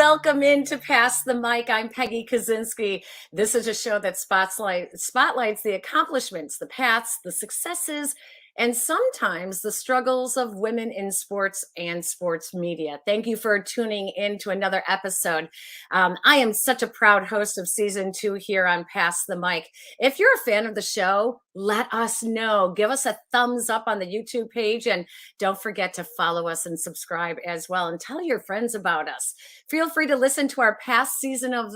welcome into Pass the Mic. I'm Peggy Kusinski. This is a show that spotlights the accomplishments, the paths, the successes, and sometimes the struggles of women in sports and sports media. Thank you for tuning in to another episode. I am such a proud host of season 2 here on Pass the Mic. If you're a fan of the show, let us know. Give us a thumbs up on the YouTube page, and don't forget to follow us and subscribe as well, and tell your friends about us. Feel free to listen to our past season of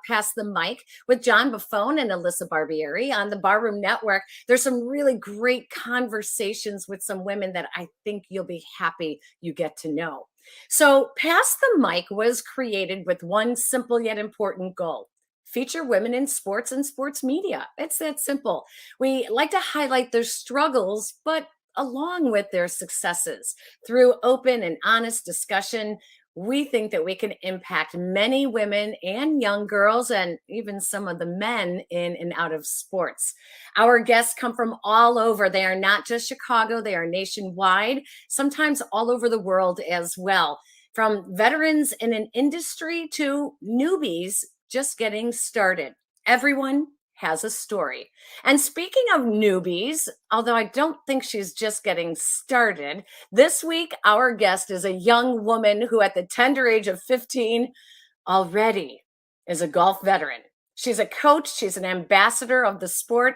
Pass the Mic with John Buffone and Alyssa Barbieri on the Barroom Network. There's some really great conversations with some women that I think you'll be happy you get to know. So Pass the Mic was created with one simple yet important goal: feature women in sports and sports media. It's that simple. We like to highlight their struggles, but along with their successes. Through open and honest discussion, we think that we can impact many women and young girls, and even some of the men in and out of sports. Our guests come from all over. They are not just Chicago, they are nationwide, sometimes all over the world as well. From veterans in an industry to newbies just getting started. Everyone has a story. And speaking of newbies, although I don't think she's just getting started, this week our guest is a young woman who at the tender age of 15 already is a golf veteran. She's a coach, she's an ambassador of the sport.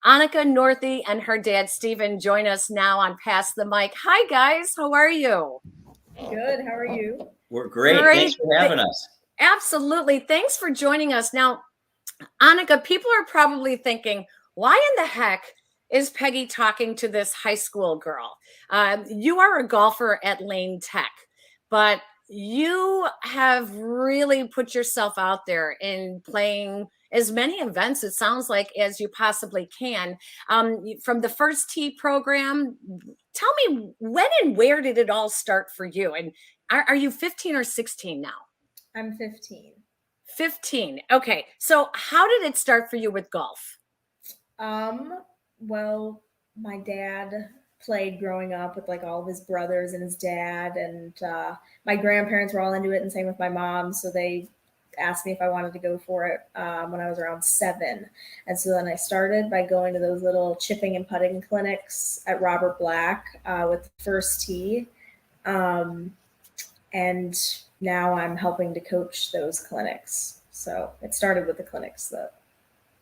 Annika Northey and her dad Stephen join us now on Pass the Mic. Hi guys, how are you? Good, how are you? We're great. Thanks for having us. Absolutely. Thanks for joining us. Now, Annika, people are probably thinking, why in the heck is Peggy talking to this high school girl? You are a golfer at Lane Tech, but you have really put yourself out there in playing as many events, it sounds like, as you possibly can. From the First Tee program, tell me, when and where did it all start for you? And are you 15 or 16 now? I'm 15. 15. Okay. So how did it start for you with golf? Well, my dad played growing up with like all of his brothers and his dad, and my grandparents were all into it, and same with my mom. So they asked me if I wanted to go for it when I was around 7. And so then I started by going to those little chipping and putting clinics at Robert Black with First Tee. And now I'm helping to coach those clinics. So it started with the clinics though.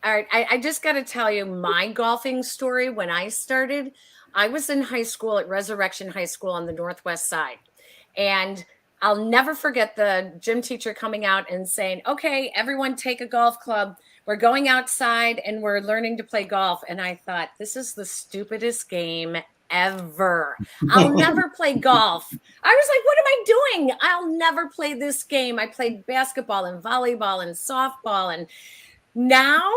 All right. I just got to tell you my golfing story. When I started, I was in high school at Resurrection High School on the Northwest side. And I'll never forget the gym teacher coming out and saying, okay, everyone take a golf club. We're going outside and we're learning to play golf. And I thought, this is the stupidest game ever. I'll never play golf. I was like, what am I doing? I'll never play this game. I played basketball and volleyball and softball, and now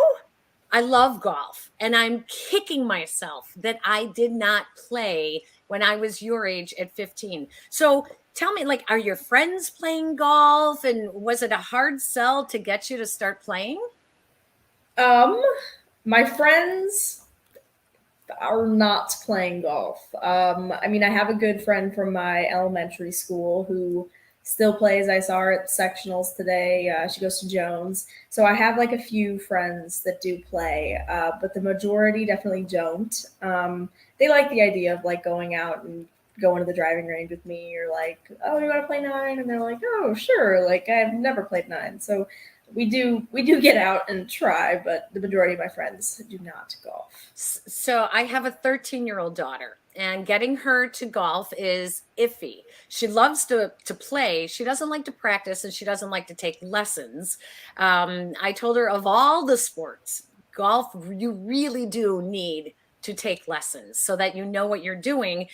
I love golf, and I'm kicking myself that I did not play when I was your age at 15. So tell me, like, are your friends playing golf, and was it a hard sell to get you to start playing? My friends are not playing golf. I mean, I have a good friend from my elementary school who still plays. I saw her at sectionals today. She goes to Jones. So I have like a few friends that do play, but the majority definitely don't. They like the idea of like going out and going to the driving range with me, or like, oh, you want to play 9? And they're like, oh, sure. Like, I've never played 9. So we do get out and try, but the majority of my friends do not golf. So I have a 13-year-old daughter, and getting her to golf is iffy. She loves to play. She doesn't like to practice, and she doesn't like to take lessons. I told her, of all the sports, golf, you really do need to take lessons so that you know what you're doing.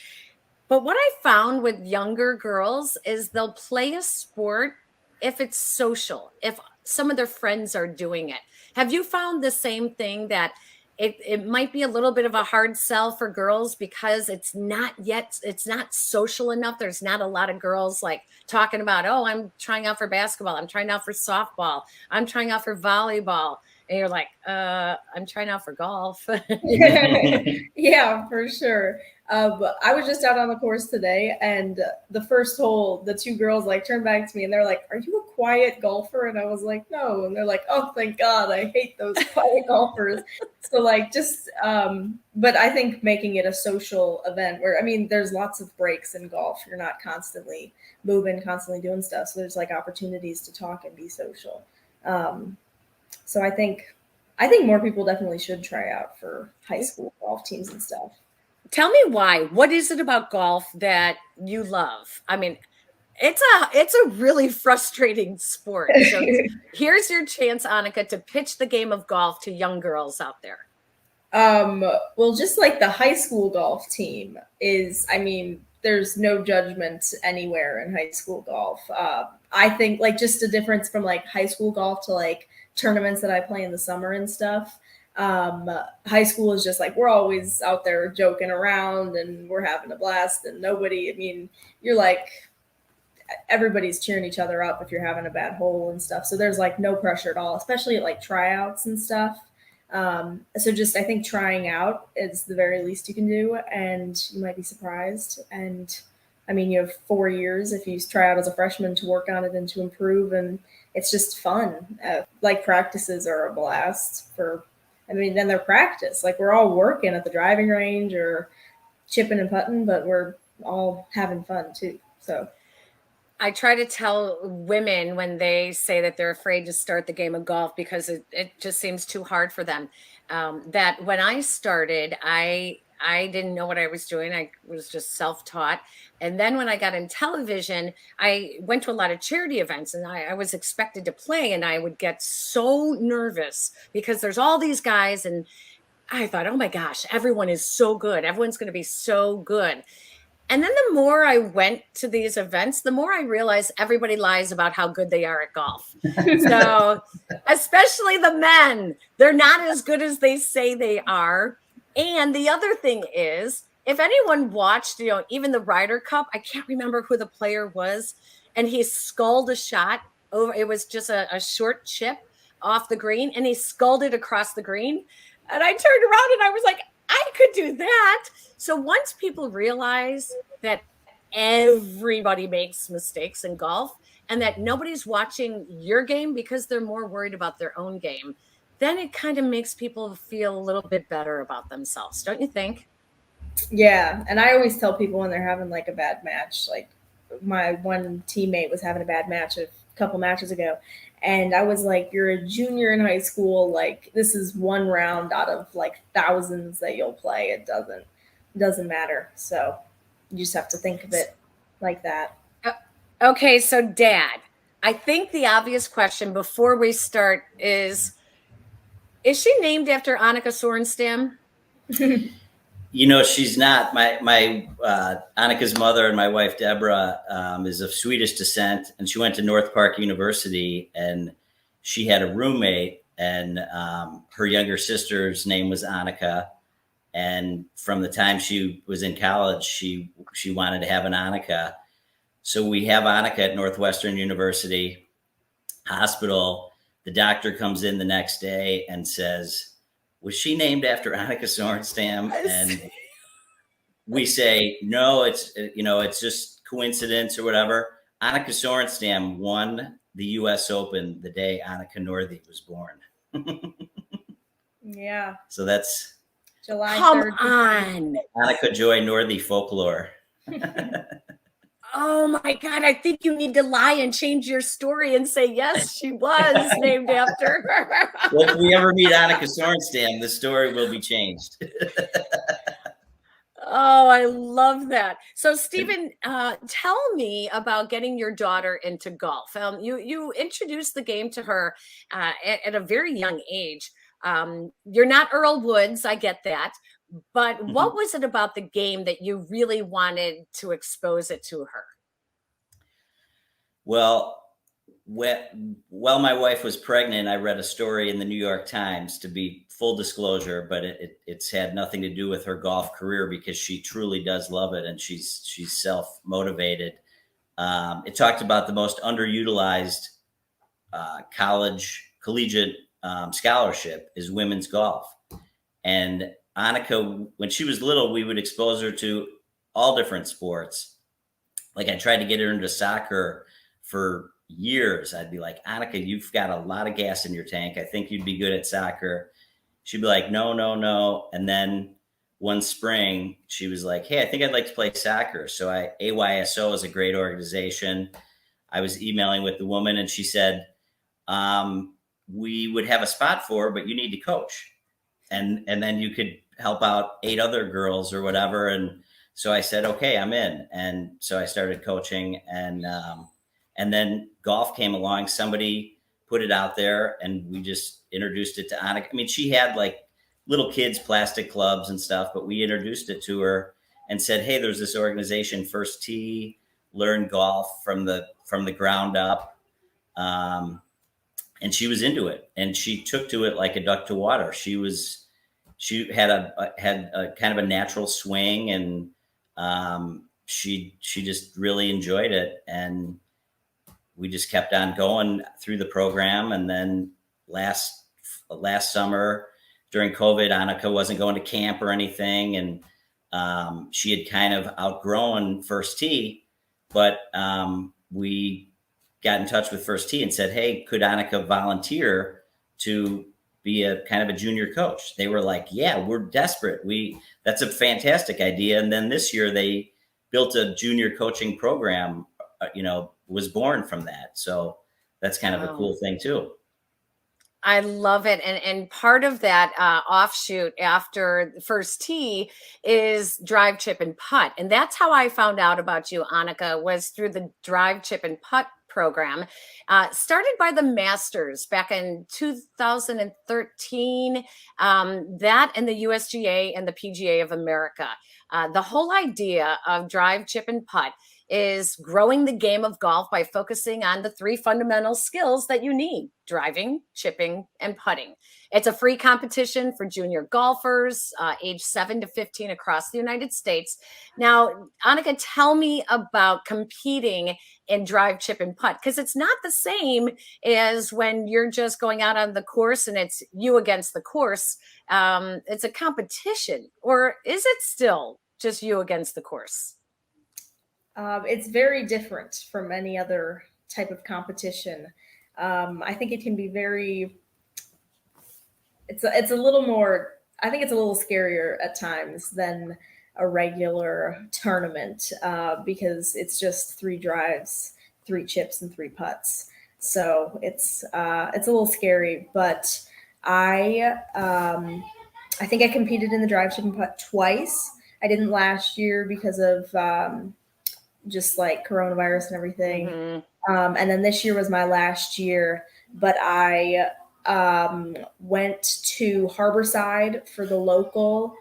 But what I found with younger girls is they'll play a sport if it's social, if some of their friends are doing it. Have you found the same thing, that it might be a little bit of a hard sell for girls because it's not social enough? There's not a lot of girls like talking about, oh, I'm trying out for basketball, I'm trying out for softball, I'm trying out for volleyball. And you're like, I'm trying out for golf. Yeah, for sure. I was just out on the course today, and the first hole, the 2 girls like turned back to me and they're like, are you a quiet golfer? And I was like, no. And they're like, oh, thank God, I hate those quiet golfers. So like just, but I think making it a social event where, I mean, there's lots of breaks in golf. You're not constantly moving, constantly doing stuff. So there's like opportunities to talk and be social. So I think more people definitely should try out for high school golf teams and stuff. Tell me why. What is it about golf that you love? I mean, it's a really frustrating sport. So here's your chance, Annika, to pitch the game of golf to young girls out there. Well, just like the high school golf team is, I mean, there's no judgment anywhere in high school golf. I think like just a difference from like high school golf to like tournaments that I play in the summer and stuff. High school is just like, we're always out there joking around and we're having a blast, and nobody, I mean, you're like, everybody's cheering each other up if you're having a bad hole and stuff. So there's like no pressure at all, especially at like tryouts and stuff. So just, I think trying out is the very least you can do, and you might be surprised. And I mean, you have 4 years if you try out as a freshman to work on it and to improve, and it's just fun. Like practices are a blast then they're practice. Like we're all working at the driving range or chipping and putting, but we're all having fun too. So I try to tell women when they say that they're afraid to start the game of golf because it just seems too hard for them. That when I started, I didn't know what I was doing. I was just self-taught. And then when I got in television, I went to a lot of charity events, and I was expected to play, and I would get so nervous because there's all these guys. And I thought, oh my gosh, everyone is so good. Everyone's going to be so good. And then the more I went to these events, the more I realized everybody lies about how good they are at golf. So especially the men, they're not as good as they say they are. And the other thing is, if anyone watched, even the Ryder Cup, I can't remember who the player was, and he sculled a shot over. It was just a short chip off the green, and he sculled it across the green. And I turned around and I was like, I could do that. So once people realize that everybody makes mistakes in golf and that nobody's watching your game because they're more worried about their own game, then it kind of makes people feel a little bit better about themselves, don't you think? Yeah, and I always tell people when they're having like a bad match, like my one teammate was having a bad match a couple matches ago, and I was like, you're a junior in high school, like this is one round out of like thousands that you'll play. It doesn't matter. So you just have to think of it like that. Okay, so Dad, I think the obvious question before we start is she named after Annika Sorenstam? She's not. My Annika's mother and my wife, Deborah, is of Swedish descent, and she went to North Park University, and she had a roommate, and her younger sister's name was Annika. And from the time she was in college, she wanted to have an Annika. So we have Annika at Northwestern University Hospital. The doctor comes in the next day and says, was she named after Annika Sorenstam? And we say, no, it's just coincidence or whatever. Annika Sorenstam won the U.S. Open the day Annika Northey was born. Yeah. So that's July 3rd. Come on. Annika Joy Northey folklore. Oh my God, I think you need to lie and change your story and say, yes, she was named after her. Well, if we ever meet Annika Sorenstam, the story will be changed. Oh, I love that. So, Stephen, tell me about getting your daughter into golf. You introduced the game to her at a very young age. You're not Earl Woods, I get that. But what was it about the game that you really wanted to expose it to her? Well, while my wife was pregnant, I read a story in the New York Times, to be full disclosure, but it's had nothing to do with her golf career because she truly does love it and she's self-motivated. It talked about the most underutilized collegiate scholarship is women's golf. And Annika, when she was little, we would expose her to all different sports. Like I tried to get her into soccer for years, I'd be like, Annika, you've got a lot of gas in your tank. I think you'd be good at soccer. She'd be like, no, no, no. And then one spring, she was like, hey, I think I'd like to play soccer. So AYSO is a great organization. I was emailing with the woman, and she said, we would have a spot for her, but you need to coach. And then you could help out 8 other girls or whatever. And so I said, okay, I'm in. And so I started coaching, and then golf came along. Somebody put it out there, and we just introduced it to Annika. I mean, she had like little kids' plastic clubs and stuff, but we introduced it to her and said, hey, there's this organization, First Tee, learn golf from the ground up. And she was into it, and she took to it like a duck to water. She had a kind of a natural swing, and she just really enjoyed it. And we just kept on going through the program. And then last summer during COVID, Annika wasn't going to camp or anything, and she had kind of outgrown First Tee, but we got in touch with First Tee and said, hey, could Annika volunteer to be a kind of a junior coach? They were like, yeah, we're desperate. That's a fantastic idea. And then this year they built a junior coaching program, was born from that. So that's kind of a cool thing too. I love it. And part of that offshoot after First Tee is drive, chip, and putt. And that's how I found out about you, Annika, was through the drive, chip, and putt program, started by the Masters back in 2013, that and the USGA and the PGA of America. The whole idea of drive, chip, and putt is growing the game of golf by focusing on the 3 fundamental skills that you need: driving, chipping, and putting. It's a free competition for junior golfers, age 7 to 15 across the United States. Now, Annika, tell me about competing in drive, chip, and putt, because it's not the same as when you're just going out on the course and it's you against the course. It's a competition, or is it still just you against the course? It's very different from any other type of competition. I think it can be it's a little more, I think it's a little scarier at times than a regular tournament, because it's just 3 drives, 3 chips, and 3 putts. So it's a little scary, but I think I competed in the drive, chip, and putt twice. I didn't last year because of just like coronavirus and everything. Mm-hmm. And then this year was my last year, but I went to Harborside for the local,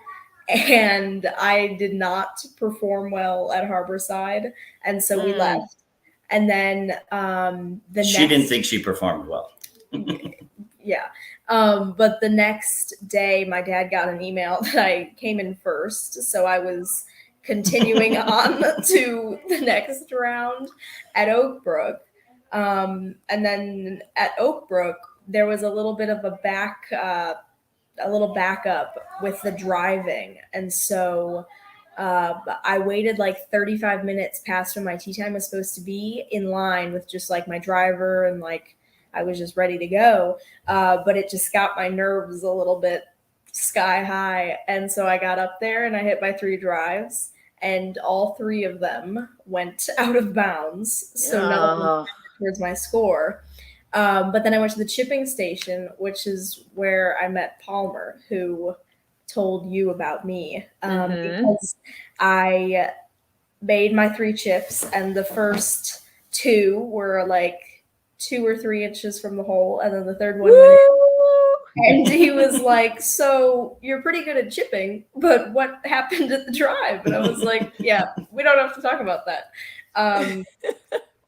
and I did not perform well at Harborside, and so we left. And then she didn't think she performed well. Yeah. But the next day, my dad got an email that I came in first, so I was continuing on to the next round at Oakbrook. And then at Oakbrook, there was a little bit of a backup with the driving. And so I waited like 35 minutes past when my tee time was supposed to be, in line with just like my driver, and like I was just ready to go. But it just got my nerves a little bit sky high. And so I got up there and I hit my 3 drives, and all 3 of them went out of bounds. So none of them went towards my score. But then I went to the chipping station, which is where I met Palmer, who told you about me, because I made my 3 chips, and the first 2 were like 2 or 3 inches from the hole, and then the third one went in. And he was like, so you're pretty good at chipping, but what happened at the drive? And I was like, yeah, we don't have to talk about that.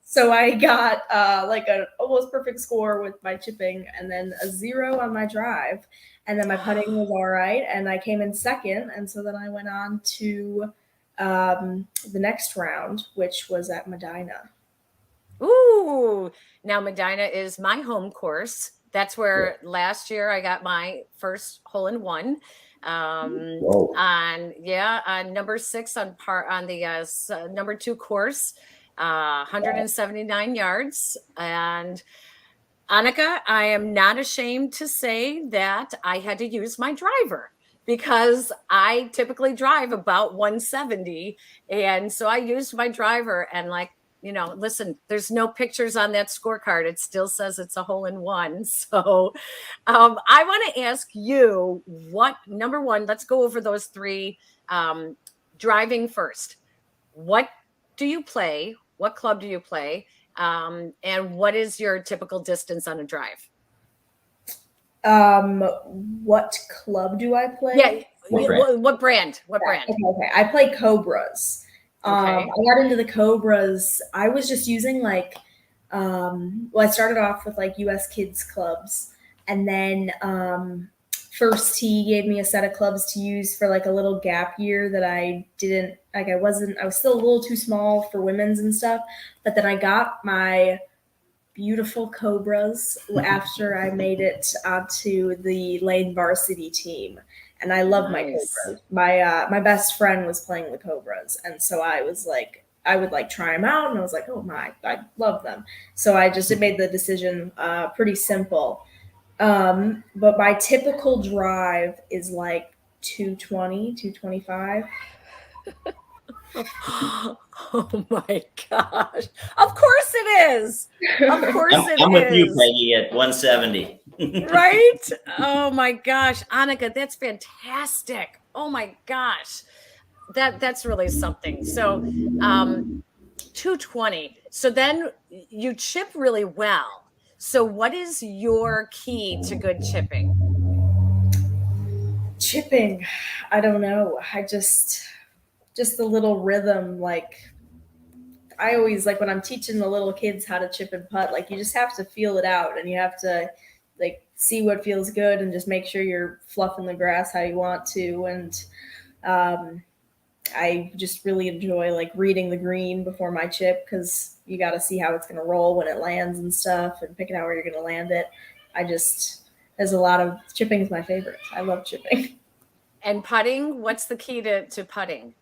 So I got like an almost perfect score with my chipping, and then a 0 on my drive. And then my putting was all right, and I came in second. And so then I went on to the next round, which was at Medina. Ooh, now Medina is my home course. That's where last year I got my first hole-in-one. On number 6 on the number 2 course. 179 yards. And Annika, I am not ashamed to say that I had to use my driver because I typically drive about 170. And so I used my driver and listen, there's no pictures on that scorecard. It still says it's a hole in one. So I want to ask you number one, let's go over those three. Driving first. What do you play? What club do you play? And what is your typical distance on a drive? What club do I play? Yeah. What brand? What brand? Okay. I play Cobras. Okay. I got into the Cobras. I was just using I started off with US Kids clubs, and then First Tee gave me a set of clubs to use for a little gap year that I didn't I was still a little too small for women's and stuff, but then I got my beautiful Cobras after I made it onto the Lane varsity team. And I love my Cobras. My best friend was playing the Cobras, and so I was I would try them out, and I was like, oh my, I love them. So I just made the decision pretty simple. But my typical drive is 220, 225. Oh my gosh. Of course it is. Of course it is. I'm with you, Peggy, at 170. Right? Oh my gosh. Annika, that's fantastic. Oh my gosh. That's really something. So 220. So then you chip really well. So what is your key to good chipping? Chipping, I don't know. I just the little rhythm. I always when I'm teaching the little kids how to chip and putt, you just have to feel it out, and you have to see what feels good and just make sure you're fluffing the grass how you want to. And I just really enjoy reading the green before my chip, because you got to see how it's going to roll when it lands and stuff, and picking out where you're going to land it. There's a lot of chipping is my favorite. I love chipping. And putting, what's the key to putting?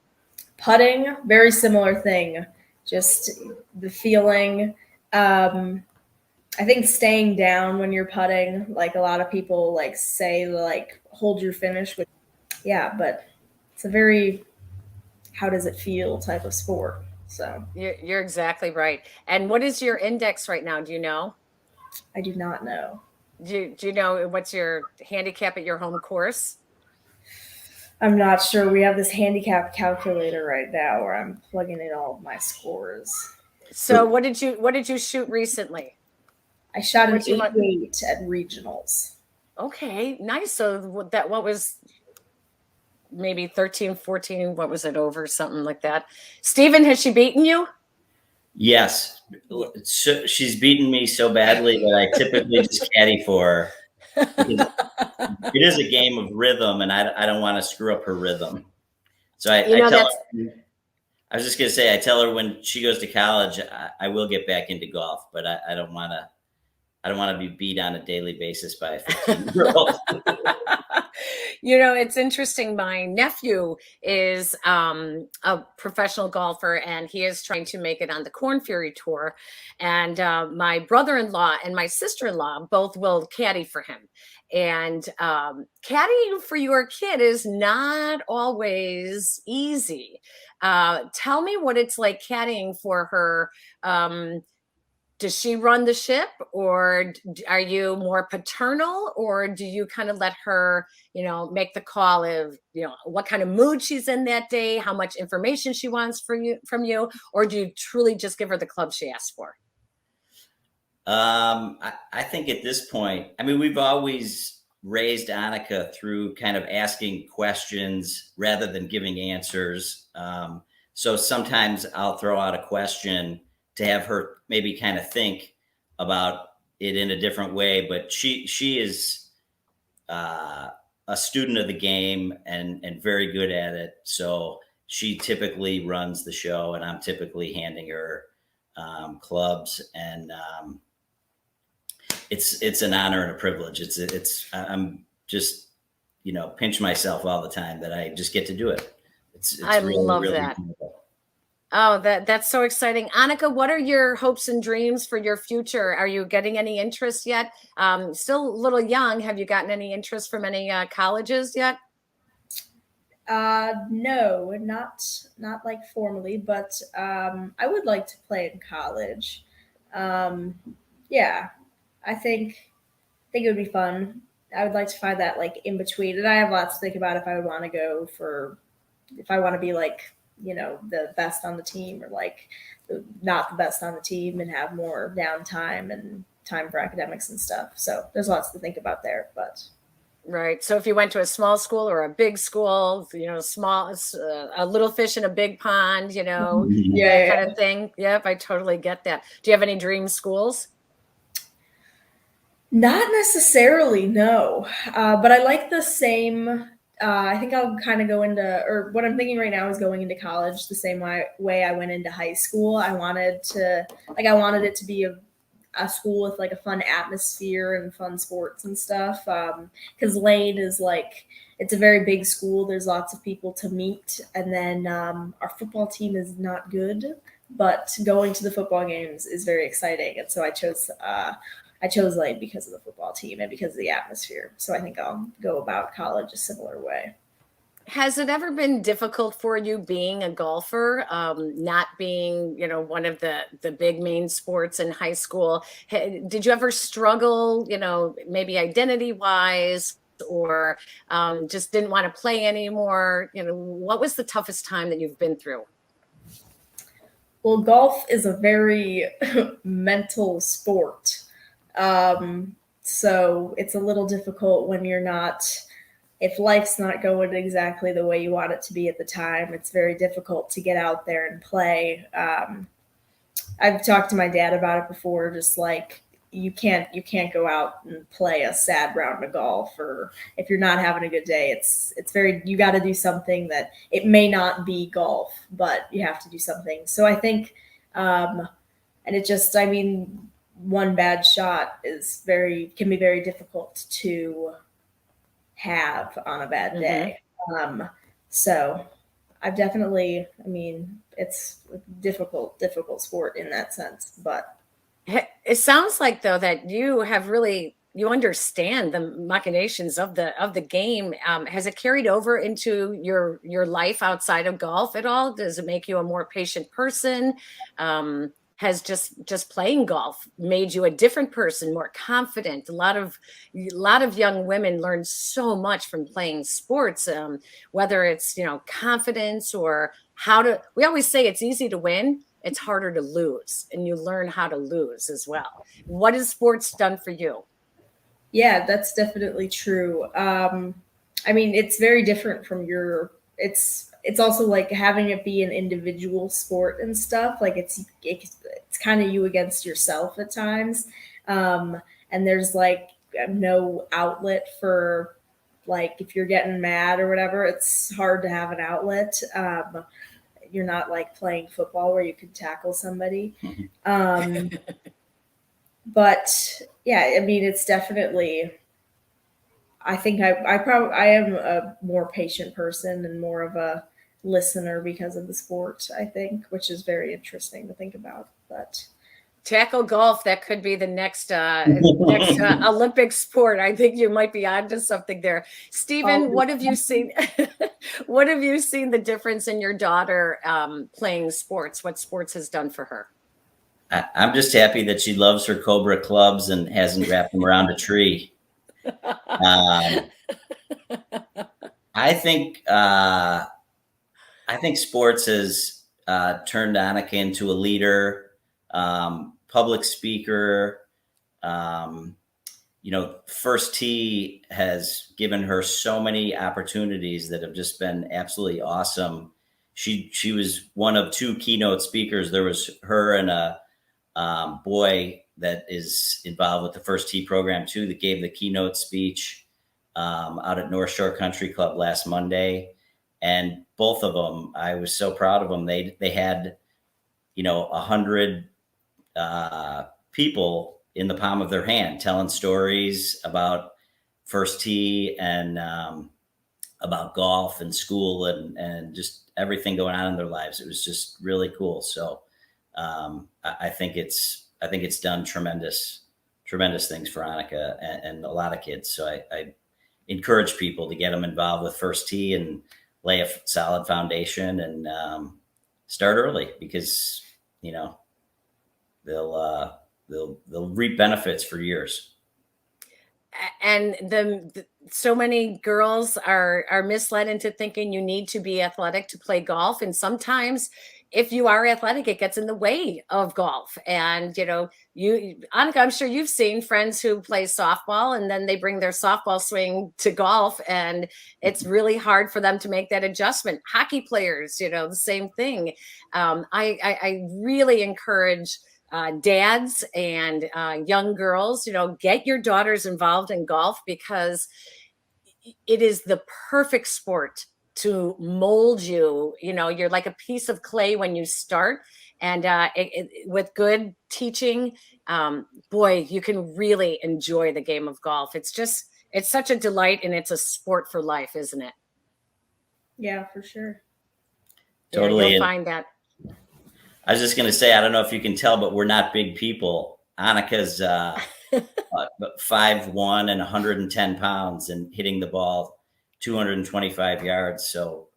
Putting, very similar thing. Just the feeling. I think staying down when you're putting, a lot of people say hold your finish with, but it's a very how does it feel type of sport. So you're exactly right. And what is your index right now? Do you know? I do not know. Do you know what's your handicap at your home course? I'm not sure. We have this handicap calculator right now where I'm plugging in all of my scores. So what did you shoot recently? I shot an 8-8 at regionals. Okay, nice. So what was maybe 13, 14, what was it over? Something like that. Stephen, has she beaten you? Yes. So she's beaten me so badly that I typically just caddy for her. It is a game of rhythm, and I don't want to screw up her rhythm. So I tell her, I was just going to say, I tell her when she goes to college, I will get back into golf, but I don't want to be beat on a daily basis by a 15-year-old. It's interesting. My nephew is a professional golfer, and he is trying to make it on the Corn Ferry Tour. And my brother-in-law and my sister-in-law both will caddy for him. And caddying for your kid is not always easy. Tell me what it's like caddying for her. Does she run the ship, or are you more paternal, or do you kind of let her, make the call of, what kind of mood she's in that day, how much information she wants from you, or do you truly just give her the club she asked for? I think at this point, we've always raised Annika through kind of asking questions rather than giving answers. So sometimes I'll throw out a question to have her maybe kind of think about it in a different way. But she is a student of the game and very good at it. So she typically runs the show, and I'm typically handing her clubs. And it's an honor and a privilege. I'm just, pinch myself all the time that I just get to do it. I love that. Oh, that's so exciting. Annika, what are your hopes and dreams for your future? Are you getting any interest yet? Still a little young. Have you gotten any interest from any colleges yet? No, not like formally, but I would like to play in college. Um, yeah, I think it would be fun. I would like to find that like in between, and I have lots to think about if I would want to go for if I want to be like the best on the team or like not the best on the team and have more downtime and time for academics and stuff. So there's lots to think about there, but Right. So if you went to a small school or a big school, small, a little fish in a big pond, yeah, that yeah, kind of thing. Yep, I totally get that. Do you have any dream schools? not necessarily, no. But I like the same. I think I'll kind of go into, or what I'm thinking right now is going into college the same way I went into high school. I wanted it to be a school with like a fun atmosphere and fun sports and stuff. Because Lane is like, it's a very big school. There's lots of people to meet. And then our football team is not good, but going to the football games is very exciting. And so I chose Lane because of the football team and because of the atmosphere. So I think I'll go about college a similar way. Has it ever been difficult for you being a golfer, not being, one of the big main sports in high school? Did you ever struggle, maybe identity wise, or just didn't want to play anymore? What was the toughest time that you've been through? Well, golf is a very mental sport. So it's a little difficult when you're not, if life's not going exactly the way you want it to be at the time, it's very difficult to get out there and play. I've talked to my dad about it before, just like you can't go out and play a sad round of golf, or if you're not having a good day, it's very, you got to do something that it may not be golf, but you have to do something. So I think, and it just, I mean, one bad shot can be very difficult to have on a bad day. So I've definitely, I mean, it's a difficult sport in that sense, but It sounds like though that you understand the machinations of the game. Has it carried over into your life outside of golf at all? Does it make you a more patient person? Has just playing golf made you a different person, more confident? A lot of young women learn so much from playing sports, whether it's confidence or how to. We always say it's easy to win, it's harder to lose, and you learn how to lose as well. What has sports done for you? yeah, that's definitely true. I mean, it's very different from it's also like having it be an individual sport and stuff. Like it's kind of you against yourself at times. And there's like no outlet for like if you're getting mad or whatever, it's hard to have an outlet. You're not like playing football where you could tackle somebody. Um, but yeah, I mean, it's definitely. I think I am a more patient person and more of a listener because of the sport. I think, which is very interesting to think about. But Tackle golf, that could be the next Olympic sport. I think you might be onto something there. Stephen, oh, what have you seen? What have you seen the difference in your daughter playing sports? What sports has done for her? I'm just happy that she loves her Cobra clubs and hasn't wrapped them around a tree. Um, I think sports has turned Annika into a leader, public speaker. First Tee has given her so many opportunities that have just been absolutely awesome. She was one of two keynote speakers. There was her and a boy that is involved with the First Tee program too, that gave the keynote speech out at North Shore Country Club last Monday. And both of them, I was so proud of them. They had, 100 people in the palm of their hand telling stories about First Tee and about golf and school and just everything going on in their lives. It was just really cool. So I think it's done tremendous things for Annika and a lot of kids. So I encourage people to get them involved with First Tee and lay a solid foundation and start early, because they'll reap benefits for years. And so many girls are misled into thinking you need to be athletic to play golf, and sometimes if you are athletic, it gets in the way of golf. And you, Annika, I'm sure you've seen friends who play softball and then they bring their softball swing to golf, and it's really hard for them to make that adjustment. Hockey players, the same thing. I really encourage dads and young girls, get your daughters involved in golf, because it is the perfect sport to mold you. You're like a piece of clay when you start, and with good teaching, boy, you can really enjoy the game of golf. It's such a delight, and it's a sport for life, isn't it? Yeah, for sure. Totally. Yeah, you'll find that. I was just going to say, I don't know if you can tell, but we're not big people. Annika's 5'1" and 110 pounds and hitting the ball 225 yards. So,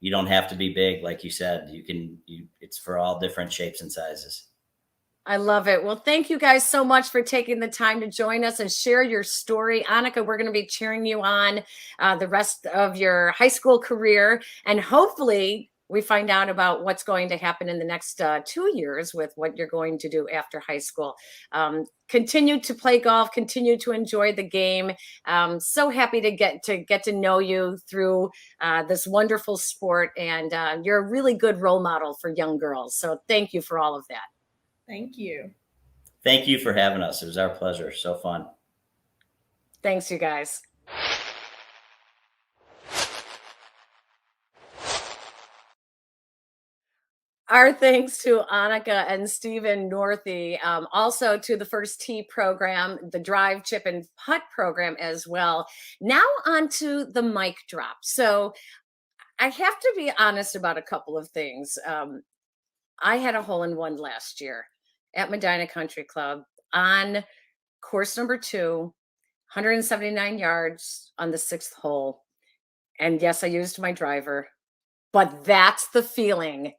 you don't have to be big. Like you said, it's for all different shapes and sizes. I love it. Well, thank you guys so much for taking the time to join us and share your story. Annika, we're going to be cheering you on the rest of your high school career, and hopefully we find out about what's going to happen in the next 2 years with what you're going to do after high school. Continue to play golf, continue to enjoy the game. So happy to get to know you through this wonderful sport, and you're a really good role model for young girls. So thank you for all of that. Thank you. Thank you for having us. It was our pleasure. So fun. Thanks, you guys. Our thanks to Annika and Stephen Northey, also to the First Tee program, the Drive, Chip, and Putt program as well. Now on to the mic drop. So I have to be honest about a couple of things. I had a hole-in-one last year at Medina Country Club on course number 2, 179 yards on the 6th hole. And yes, I used my driver, but that's the feeling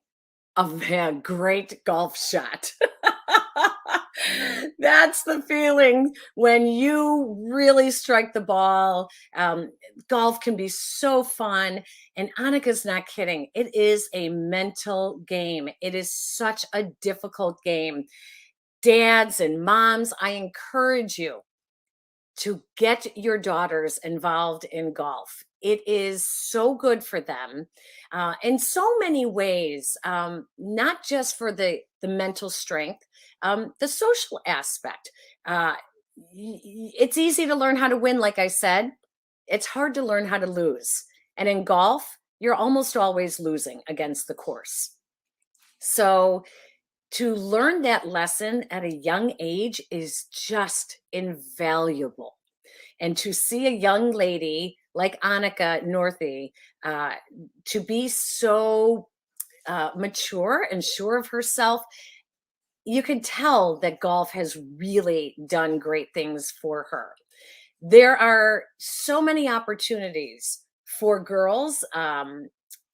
of a great golf shot. That's the feeling when you really strike the ball. Golf can be so fun. And Annika's not kidding. It is a mental game. It is such a difficult game. Dads and moms, I encourage you to get your daughters involved in golf. It is so good for them in so many ways, not just for the mental strength, the social aspect. It's easy to learn how to win, like I said. It's hard to learn how to lose. And in golf, you're almost always losing against the course. So to learn that lesson at a young age is just invaluable. And to see a young lady like Annika Northey to be so mature and sure of herself, you can tell that golf has really done great things for her. There are so many opportunities for girls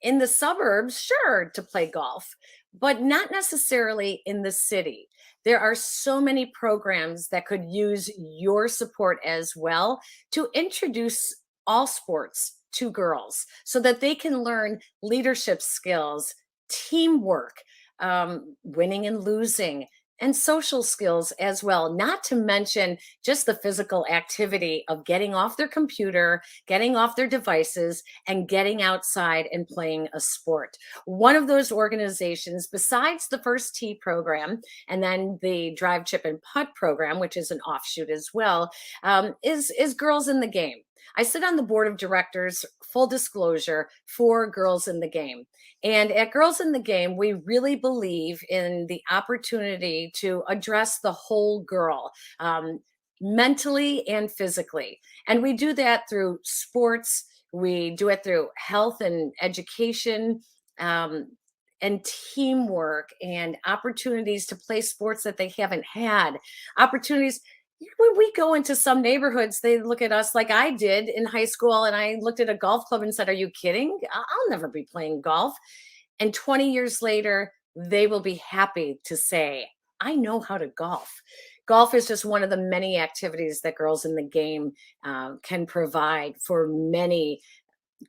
in the suburbs, sure, to play golf, but not necessarily in the city. There are so many programs that could use your support as well to introduce all sports to girls so that they can learn leadership skills, teamwork, winning and losing, and social skills as well, not to mention just the physical activity of getting off their computer, getting off their devices, and getting outside and playing a sport. One of those organizations, besides the First Tee program and then the Drive, Chip, and Putt program, which is an offshoot as well, is Girls in the Game. I sit on the board of directors, full disclosure, for Girls in the Game. And at Girls in the Game, we really believe in the opportunity to address the whole girl. mentally and physically. And we do that through sports. We do it through health and education, and teamwork, and opportunities to play sports that they haven't had. Opportunities. When we go into some neighborhoods, they look at us like I did in high school, and I looked at a golf club and said, "Are you kidding? I'll never be playing golf." And 20 years later, they will be happy to say, "I know how to golf." Golf is just one of the many activities that Girls in the Game can provide for many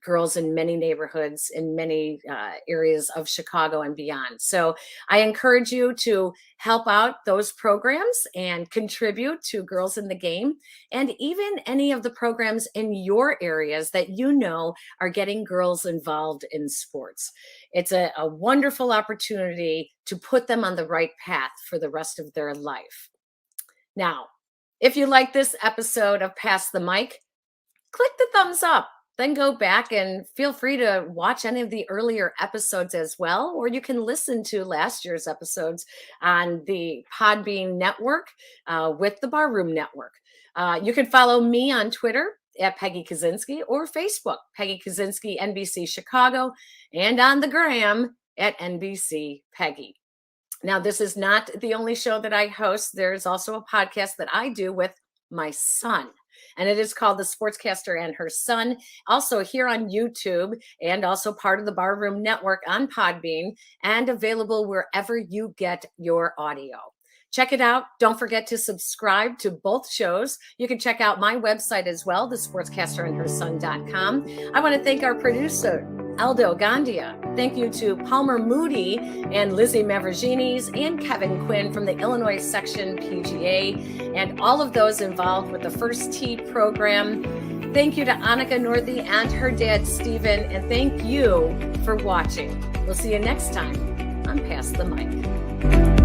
girls in many neighborhoods, in many areas of Chicago and beyond. So I encourage you to help out those programs and contribute to Girls in the Game, and even any of the programs in your areas that you know are getting girls involved in sports. It's a wonderful opportunity to put them on the right path for the rest of their life. Now, if you like this episode of Pass the Mic, click the thumbs up. Then go back and feel free to watch any of the earlier episodes as well, or you can listen to last year's episodes on the Podbean network with the Barroom Network. You can follow me on Twitter at Peggy Kusinski, or Facebook, Peggy Kusinski NBC Chicago, and on the gram at NBC Peggy. Now, this is not the only show that I host. There's also a podcast that I do with my son, and it is called The Sportscaster and Her Son, also here on YouTube, and also part of the Barroom Network on Podbean, and available wherever you get your audio. Check it out. Don't forget to subscribe to both shows. You can check out my website as well, thesportscasterandherson.com. I want to thank our producer, Aldo Gandia. Thank you to Palmer Moody and Lizzie Mavrigines and Kevin Quinn from the Illinois Section PGA, and all of those involved with the First Tee program. Thank you to Annika Northey and her dad, Stephen, and thank you for watching. We'll see you next time on Pass the Mic.